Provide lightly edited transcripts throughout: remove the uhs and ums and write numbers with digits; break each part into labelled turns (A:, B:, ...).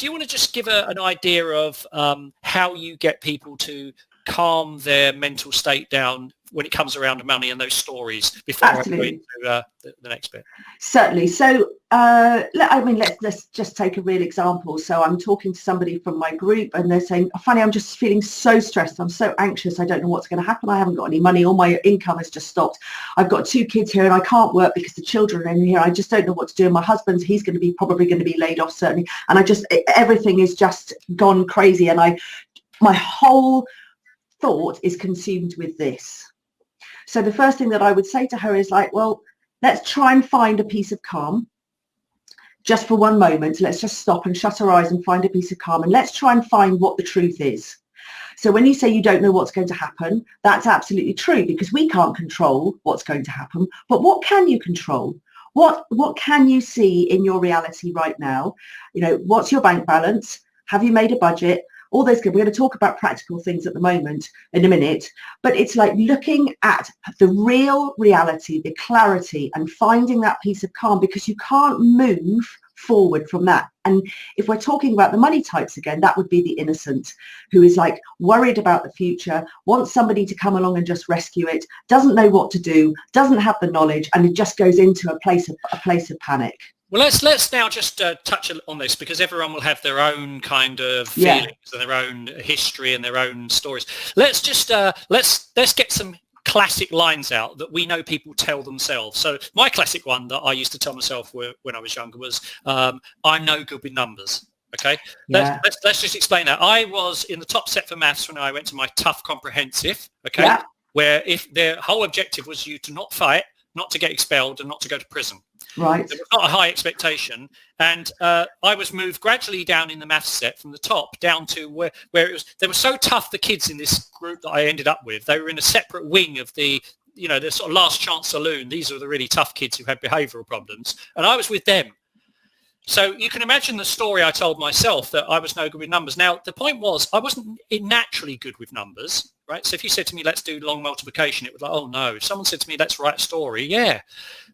A: do you want to just give an idea of how you get people to calm their mental state down when it comes around to money and those stories before
B: Absolutely.
A: I go into the next bit?
B: Certainly. So, let's just take a real example. So I'm talking to somebody from my group and they're saying, oh, Fanny, I'm just feeling so stressed. I'm so anxious. I don't know what's going to happen. I haven't got any money. All my income has just stopped. I've got 2 kids here and I can't work because the children are in here. I just don't know what to do. And my husband's, he's probably going to be laid off, certainly. And everything is just gone crazy. And my whole thought is consumed with this. So the first thing that I would say to her is like, well, let's try and find a piece of calm just for one moment. Let's just stop and shut our eyes and find a piece of calm. And let's try and find what the truth is. So when you say you don't know what's going to happen, that's absolutely true, because we can't control what's going to happen. But what can you control? What can you see in your reality right now? You know, what's your bank balance? Have you made a budget? All those good. We're going to talk about practical things at the moment in a minute, but it's like looking at the real reality, the clarity, and finding that piece of calm, because you can't move forward from that. And if we're talking about the money types again, that would be the innocent, who is like worried about the future, wants somebody to come along and just rescue it, doesn't know what to do, doesn't have the knowledge, and it just goes into a place of panic.
A: Well, let's now just touch on this, because everyone will have their own kind of feelings and their own history and their own stories. Let's just let's get some classic lines out that we know people tell themselves. So my classic one that I used to tell myself when I was younger was, "I'm no good with numbers." Okay, let's just explain that. I was in the top set for maths when I went to my tough comprehensive. Okay, where if their whole objective was you to not fight, not to get expelled, and not to go to prison.
B: Right.
A: There was not a high expectation, and I was moved gradually down in the maths set from the top down to where it was. They were so tough, the kids in this group that I ended up with. They were in a separate wing of the sort of last chance saloon. These are the really tough kids who had behavioural problems, and I was with them. So you can imagine the story I told myself, that I was no good with numbers. Now, the point was I wasn't naturally good with numbers, right? So if you said to me, let's do long multiplication, it was like, oh no. If someone said to me, let's write a story, yeah.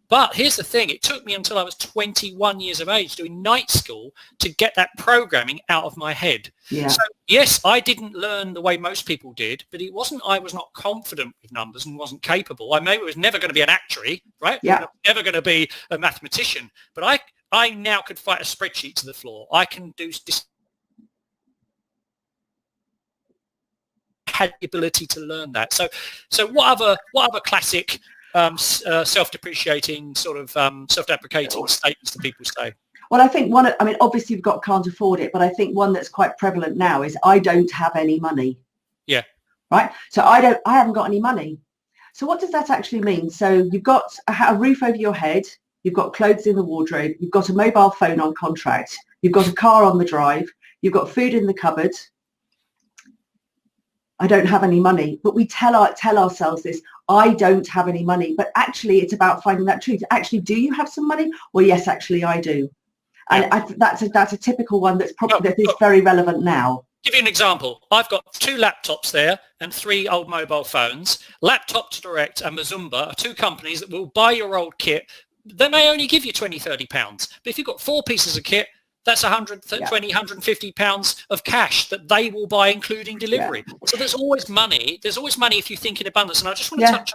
A: But here's the thing. It took me until I was 21 years of age doing night school to get that programming out of my head.
B: Yeah.
A: So yes, I didn't learn the way most people did, but it wasn't, I was not confident with numbers and wasn't capable. I maybe was never going to be an actuary, right?
B: Yeah.
A: Never going to be a mathematician, but I now could fight a spreadsheet to the floor. I can do this. Had the ability to learn that. So what other classic self-depreciating sort of self-deprecating statements that people say?
B: Well, I think obviously you've got can't afford it, but I think one that's quite prevalent now is I don't have any money.
A: Yeah.
B: Right. So I haven't got any money. So what does that actually mean? So you've got a roof over your head, you've got clothes in the wardrobe, you've got a mobile phone on contract, you've got a car on the drive, you've got food in the cupboard. I don't have any money, but we tell ourselves this, I don't have any money, but actually it's about finding that truth. Actually, do you have some money? Well, yes, actually I do. And that's a typical one that is very relevant now.
A: Give you an example. I've got 2 laptops there and 3 old mobile phones. Laptop to Direct and Mazumba are 2 companies that will buy your old kit. They may only give you 20, 30 pounds, but if you've got 4 pieces of kit, that's 120, 150 pounds of cash that they will buy, including delivery. So there's always money. There's always money if you think in abundance. And I just want to touch